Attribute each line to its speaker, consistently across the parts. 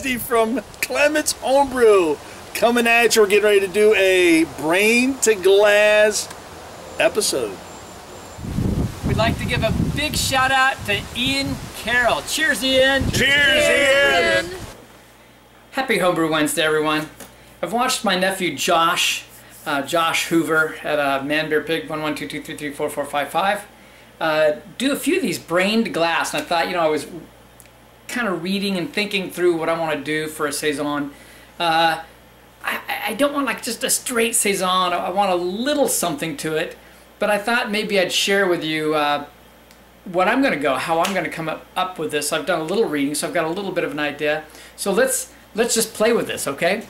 Speaker 1: Wednesday from Clement's Homebrew. Coming at you, we're getting ready to do a brain to glass episode.
Speaker 2: We'd like to give a big shout out to Ian Carroll. Cheers, Ian!
Speaker 1: Cheers, Ian!
Speaker 2: Happy Homebrew Wednesday, everyone. I've watched my nephew Josh Hoover at Man Beer Pig 11223344455 do a few of these brain to glass, and I thought, I was kind of reading and thinking through what I want to do for a Saison. I don't want like just a straight Saison. I want a little something to it, but I thought maybe I'd share with you what I'm going to go, how I'm going to come up with this. I've done a little reading, so I've got a little bit of an idea. So let's just play with this, okay?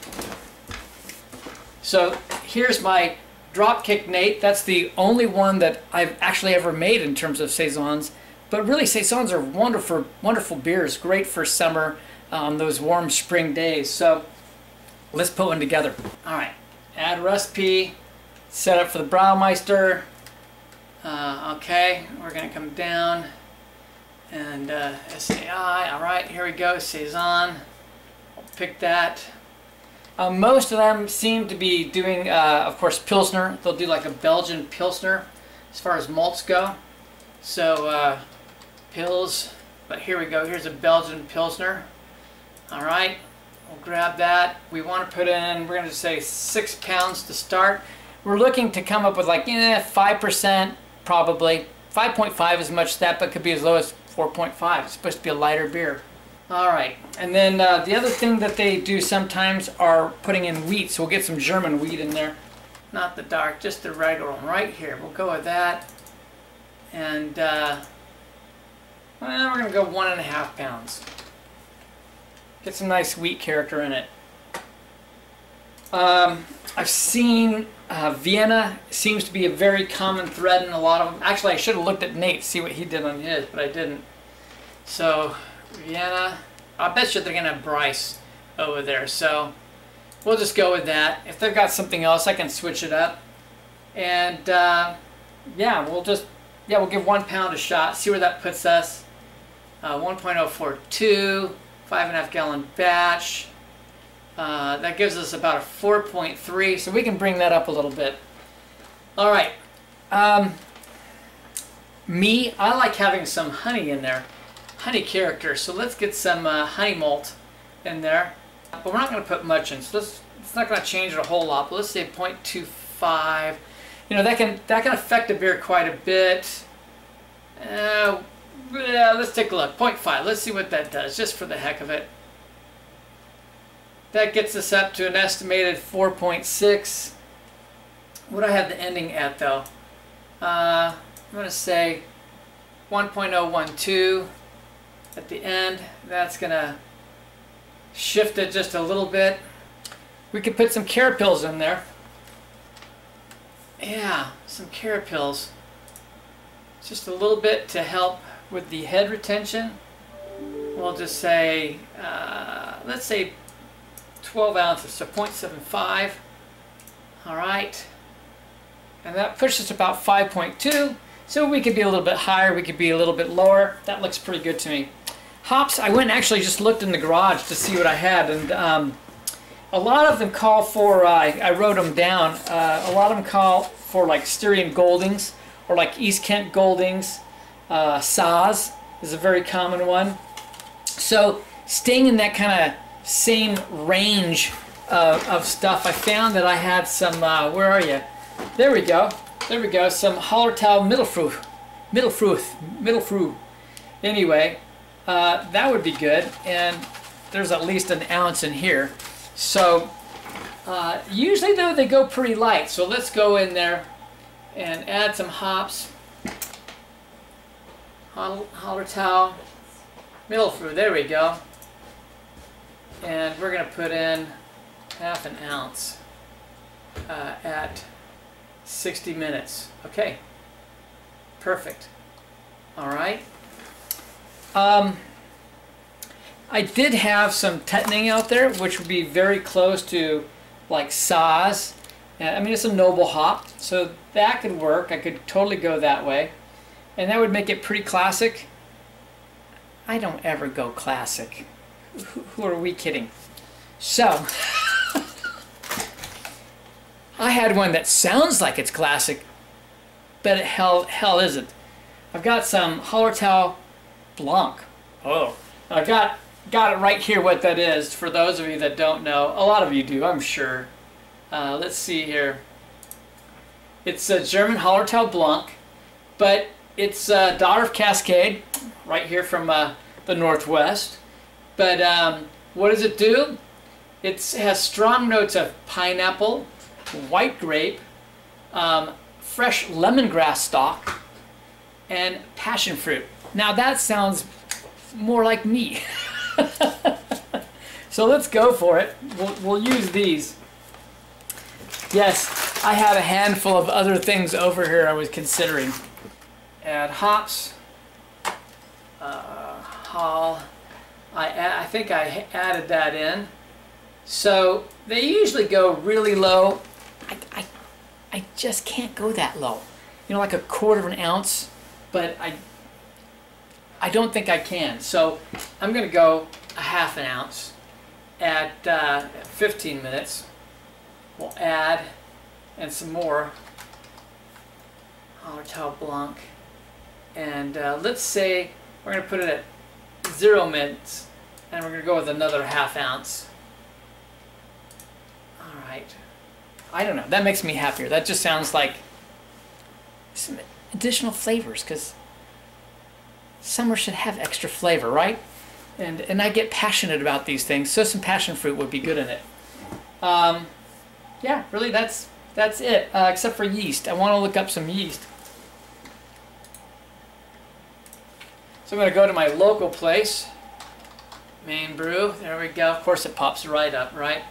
Speaker 2: So here's my Dropkick Nate. That's the only one that I've actually ever made in terms of Saisons. But really, Saisons are wonderful, wonderful beers. Great for summer, those warm spring days. So let's put one together. All right, add recipe, set up for the Braumeister. Okay, we're gonna come down and SAI. All right, here we go, Saison. I'll pick that. Most of them seem to be doing, of course, Pilsner. They'll do like a Belgian Pilsner as far as malts go. So, Pils, but here we go. Here's a Belgian Pilsner. All right, we'll grab that. We want to put in, we're going to say 6 pounds to start. We're looking to come up with like 5% probably. 5.5 is much as that, but could be as low as 4.5. It's supposed to be a lighter beer. All right, and then the other thing that they do sometimes are putting in wheat, so we'll get some German wheat in there. Not the dark, just the regular one right here. We'll go with that. And well, we're going to go 1.5 pounds. Get some nice wheat character in it. I've seen Vienna seems to be a very common thread in a lot of them. Actually, I should have looked at Nate to see what he did on his, but I didn't. So Vienna, I bet you they're going to have Bryce over there. So we'll just go with that. If they've got something else, I can switch it up. And yeah, we'll give 1 pound a shot, see where that puts us. 1.042, 5.5 gallon batch. That gives us about a 4.3, so we can bring that up a little bit. All right. I like having some honey in there, honey character. So let's get some honey malt in there. But we're not going to put much in, so it's not going to change it a whole lot. But let's say 0.25. That can affect a beer quite a bit. Yeah, let's take a look. 0.5. Let's see what that does, just for the heck of it. That gets us up to an estimated 4.6. What do I have the ending at, though? I'm going to say 1.012 at the end. That's going to shift it just a little bit. We could put some carapils in there. Yeah, some carapils. Just a little bit to help with the head retention. We'll just say, let's say 12 ounces, so 0.75. All right. And that pushes us about 5.2. So we could be a little bit higher, we could be a little bit lower. That looks pretty good to me. Hops, I went and actually just looked in the garage to see what I had, and a lot of them call for, I wrote them down, a lot of them call for like Styrian Goldings, or like East Kent Goldings. Saaz is a very common one. So staying in that kind of same range of stuff, I found that I had some, where are you? There we go. There we go. Some Hallertau Mittelfruth. Anyway, that would be good. And there's at least an ounce in here. So usually though they go pretty light. So let's go in there and add some hops. Hallertau Mittelfruth. There we go. And we're going to put in 1/2 ounce at 60 minutes. Okay, perfect. All right. I did have some Tetning out there, which would be very close to like Saaz. I mean, it's a noble hop, so that could work. I could totally go that way. And that would make it pretty classic. I don't ever go classic. who are we kidding? So, I had one that sounds like it's classic, but it hell isn't. I've got some Hallertau Blanc. Oh, I got it right here what that is, for those of you that don't know. A lot of you do, I'm sure. Let's see here. It's a German Hallertau Blanc, but it's a daughter of Cascade, right here from the Northwest. But what does it do? It has strong notes of pineapple, white grape, fresh lemongrass stalk, and passion fruit. Now that sounds more like me. So let's go for it. We'll use these. Yes, I have a handful of other things over here I was considering. Add hops. I think I added that in. So they usually go really low. I just can't go that low. You know, like a quarter of an ounce, but I don't think I can. So I'm going to go a half an ounce at 15 minutes. We'll add, and some more Hallertau Blanc. And let's say we're going to put it at 0 minutes, and we're going to go with another half ounce. All right. I don't know. That makes me happier. That just sounds like some additional flavors, because summer should have extra flavor, right? And I get passionate about these things, so some passion fruit would be good in it. Yeah, really, that's it, except for yeast. I want to look up some yeast. So I'm going to go to my local place, Main Brew. There we go. Of course, it pops right up, right?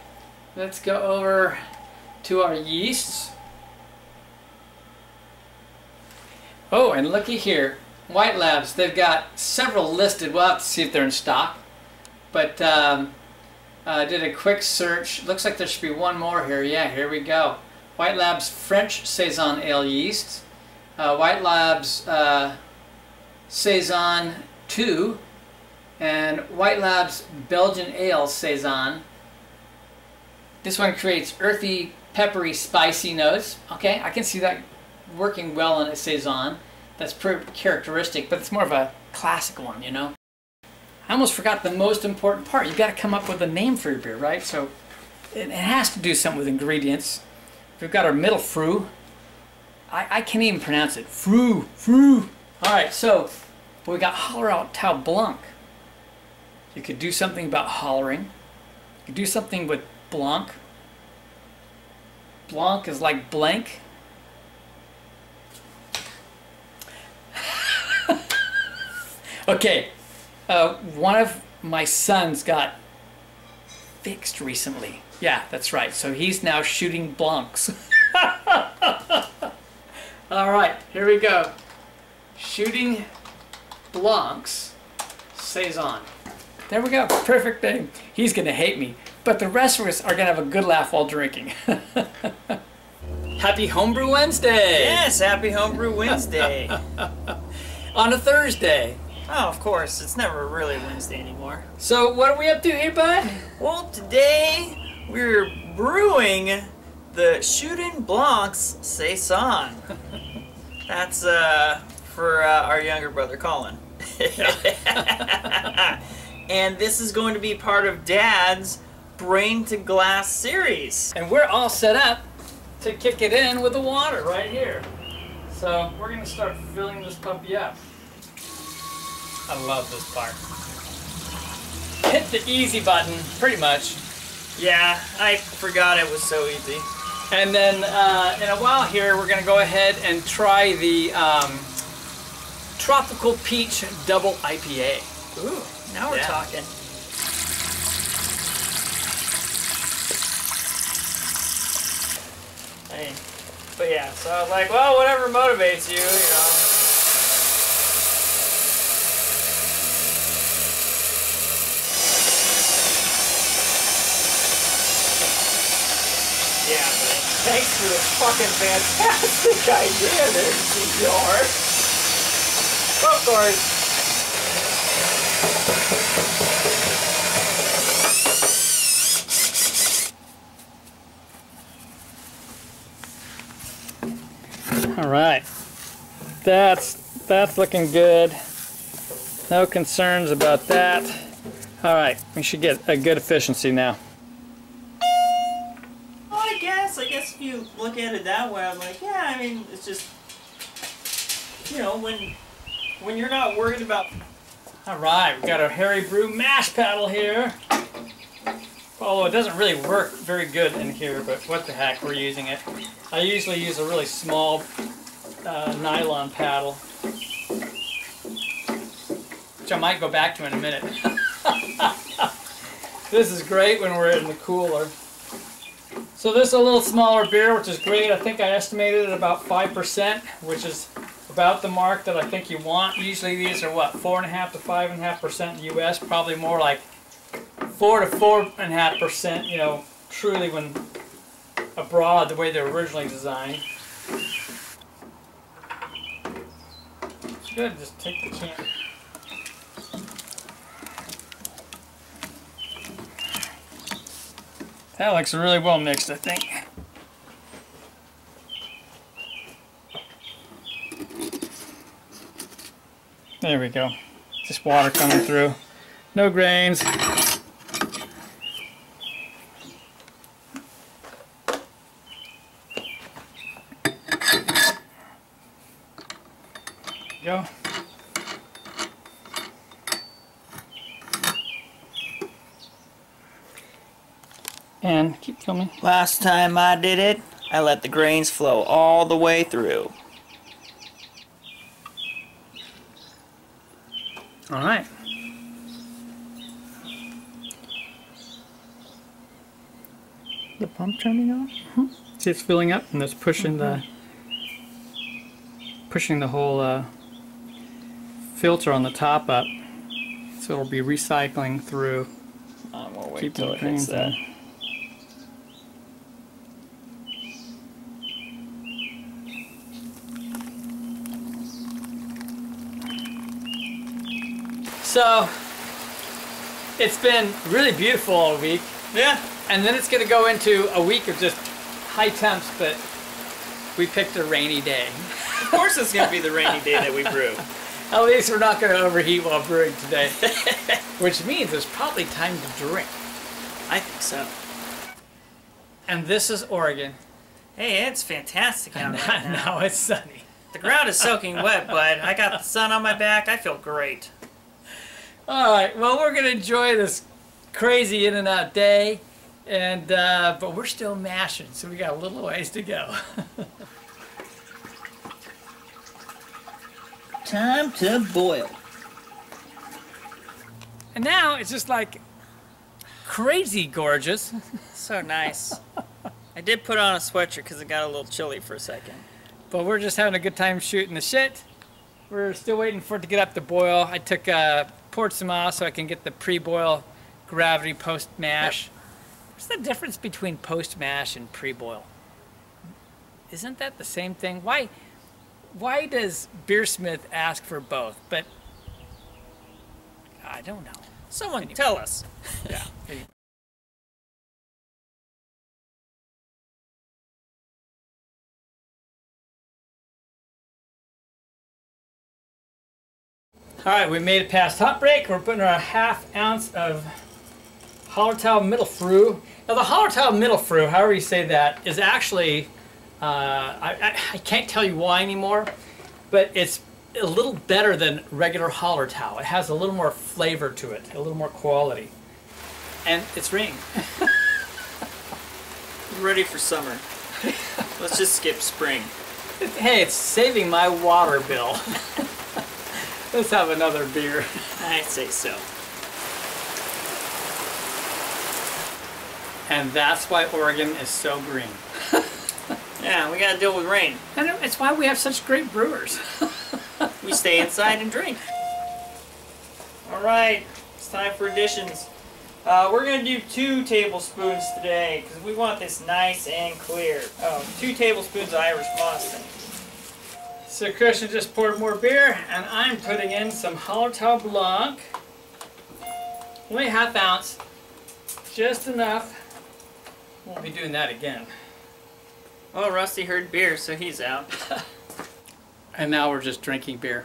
Speaker 2: Let's go over to our yeasts. Oh, and looky here. White Labs, they've got several listed. We'll have to see if they're in stock. But I did a quick search. Looks like there should be one more here. Yeah, here we go. White Labs French Saison Ale yeast. White Labs Saison 2. And White Labs Belgian Ale Saison. This one creates earthy, peppery, spicy notes. Okay, I can see that working well in a Saison. That's pretty characteristic, but it's more of a classic one, you know. I almost forgot the most important part. You've got to come up with a name for your beer, right? So it has to do something with ingredients. We've got our middle fru. I can't even pronounce it. Fru. All right, so we got Hallertau Blanc. You could do something about hollering. You could do something with Blanc. Blanc is like blank. Okay, one of my sons got fixed recently. Yeah, that's right. So he's now shooting Blancs. All right, here we go. Shooting Blancs Saison. There we go. Perfect thing. He's going to hate me, but the rest of us are going to have a good laugh while drinking. Happy Homebrew Wednesday!
Speaker 3: Yes, happy Homebrew Wednesday.
Speaker 2: On a Thursday.
Speaker 3: Oh, of course. It's never really Wednesday anymore.
Speaker 2: So what are we up to here, bud?
Speaker 3: Well, today we're brewing the Shooting Blancs Saison. That's for our younger brother, Colin. And this is going to be part of Dad's Brain to Glass series.
Speaker 2: And we're all set up to kick it in with the water right here. So we're going to start filling this puppy up. I love this part. Hit the easy button, pretty much.
Speaker 3: Yeah, I forgot it was so easy.
Speaker 2: And then in a while here, we're going to go ahead and try the Tropical Peach Double IPA.
Speaker 3: Ooh, now we're talking. But yeah, so I was like, well, whatever motivates you, you know. Yeah, but thanks for the fucking fantastic idea there, George. Of course.
Speaker 2: All right, that's looking good. No concerns about that. All right, we should get a good efficiency now.
Speaker 3: Well, I guess if you look at it that way, I'm like, yeah, I mean, it's just, you know, when you're not worried about.
Speaker 2: All right, we've got our Harry Brew mash paddle here. Although it doesn't really work very good in here, but what the heck, we're using it. I usually use a really small nylon paddle, which I might go back to in a minute. This is great when we're in the cooler. So this is a little smaller beer, which is great. I think I estimated it at about 5%, which is about the mark that I think you want. Usually these are what, 4.5 to 5.5% US, probably more like 4 to 4.5%, you know, truly when abroad the way they're originally designed. It's good, just take the can. That looks really well mixed, I think. There we go. Just water coming through. No grains. Go. And keep filming.
Speaker 3: Last time I did it, I let the grains flow all the way through.
Speaker 2: All right. The pump turning on? See, it's filling up, and it's pushing the whole filter on the top up, so it'll be recycling through.
Speaker 3: We'll wait
Speaker 2: Keep
Speaker 3: till
Speaker 2: the
Speaker 3: it hits that.
Speaker 2: So it's been really beautiful all week.
Speaker 3: Yeah.
Speaker 2: And then it's going to go into a week of just high temps, but we picked a rainy day.
Speaker 3: Of course it's going to be the rainy day that we brew.
Speaker 2: At least we're not going to overheat while brewing today. Which means it's probably time to drink.
Speaker 3: I think so.
Speaker 2: And this is Oregon.
Speaker 3: Hey, it's fantastic out right now.
Speaker 2: Now it's sunny.
Speaker 3: The ground is soaking wet, but I got the sun on my back. I feel great.
Speaker 2: Alright, well, we're going to enjoy this crazy in and out day. And but we're still mashing, so we got a little ways to go.
Speaker 3: Time to boil.
Speaker 2: And now it's just like crazy gorgeous.
Speaker 3: So nice. I did put on a sweatshirt because it got a little chilly for a second.
Speaker 2: But we're just having a good time shooting the shit. We're still waiting for it to get up to boil. I took poured some off so I can get the pre-boil gravity post-mash. Yep. What's the difference between post-mash and pre-boil? Isn't that the same thing? Why does Beersmith ask for both? But I don't know.
Speaker 3: Someone tell us.
Speaker 2: Yeah. Anyway. All right, we made it past hot break. We're putting our 1/2 ounce of Hallertau Mittelfrüh. Now the Hallertau Mittelfrüh, however you say that, is actually, I can't tell you why anymore, but it's a little better than regular Hallertau. It has a little more flavor to it, a little more quality. And it's raining.
Speaker 3: Ready for summer. Let's just skip spring.
Speaker 2: Hey, it's saving my water bill. Let's have another beer.
Speaker 3: I'd say so.
Speaker 2: And that's why Oregon is so green.
Speaker 3: Yeah, we gotta deal with rain.
Speaker 2: And it's why we have such great brewers.
Speaker 3: We stay inside and drink. Alright, it's time for additions. We're gonna do 2 tablespoons today, because we want this nice and clear. 2 tablespoons of Irish moss.
Speaker 2: So Christian just poured more beer, and I'm putting in some Hallertau Blanc. Only 1/2 ounce, just enough. Won't be doing that again.
Speaker 3: Well, Rusty heard beer, so he's out.
Speaker 2: And now we're just drinking beer.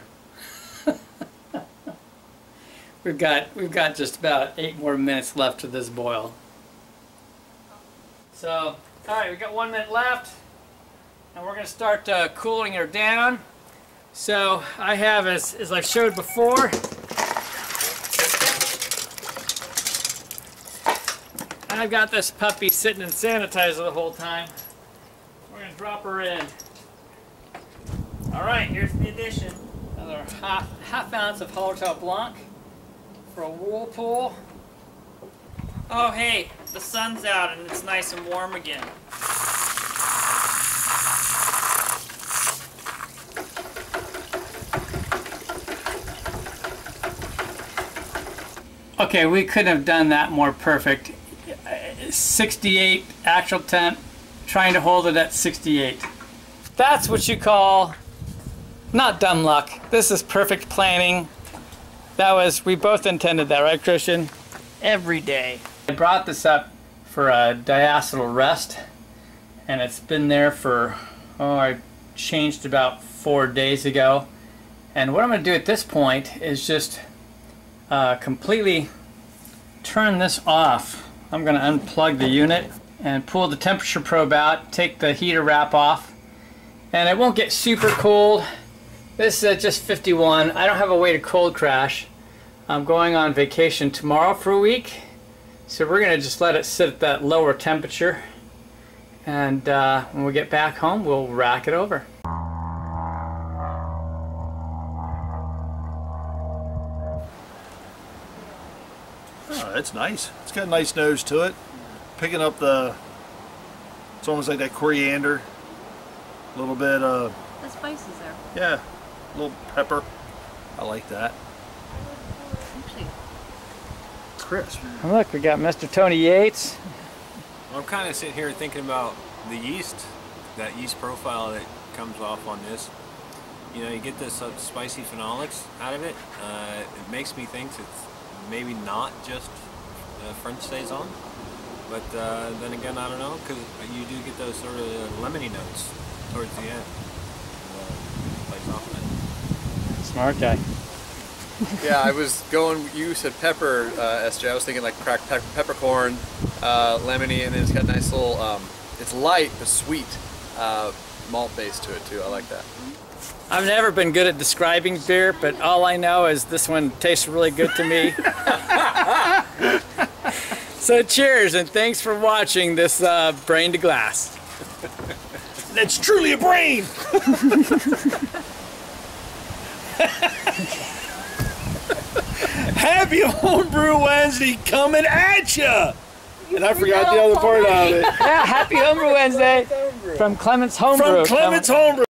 Speaker 2: We've got just about 8 more minutes left of this boil. So, all right, we got 1 minute left, and we're going to start cooling her down. So I have, as I've showed before, I've got this puppy sitting in sanitizer the whole time. We're going to drop her in.
Speaker 3: All right, here's the addition.
Speaker 2: Another half ounce of Hallertau Blanc for a whirlpool.
Speaker 3: Oh, hey, the sun's out and it's nice and warm again.
Speaker 2: Okay, we couldn't have done that more perfect. 68 actual temp, trying to hold it at 68. That's what you call not dumb luck. This is perfect planning. We both intended that, right, Christian? Every day. I brought this up for a diacetyl rest, and it's been there for, I changed about 4 days ago. And what I'm going to do at this point is just completely turn this off. I'm going to unplug the unit and pull the temperature probe out, take the heater wrap off, and it won't get super cold. This is at just 51. I don't have a way to cold crash. I'm going on vacation tomorrow for a week, so we're going to just let it sit at that lower temperature, and when we get back home we'll rack it over.
Speaker 1: Oh, that's nice. It's got a nice nose to it. Picking up it's almost like that coriander. A little bit
Speaker 4: The spices there.
Speaker 1: yeah, a little pepper. I like that.
Speaker 4: Actually,
Speaker 1: Crisp.
Speaker 2: Look, we got Mr. Tony Yates.
Speaker 5: I'm kind of sitting here thinking about the yeast, that yeast profile that comes off on this. You know, you get this spicy phenolics out of it. It makes me think it's maybe not just French Saison, but then again, I don't know, because you do get those sort of lemony notes towards the end. Plays off of it.
Speaker 2: Smart guy.
Speaker 6: Yeah, I was going, you said pepper, SJ, I was thinking like cracked peppercorn, lemony, and then it's got a nice little, it's light but sweet malt base to it too. I like that.
Speaker 2: I've never been good at describing beer, but all I know is this one tastes really good to me. So cheers, and thanks for watching this Brain to Glass.
Speaker 1: That's truly a brain! Happy Homebrew Wednesday coming at ya! And I forgot the other part of it.
Speaker 2: Yeah, happy Homebrew Wednesday from Clement's Homebrew.
Speaker 1: From Clement's Homebrew.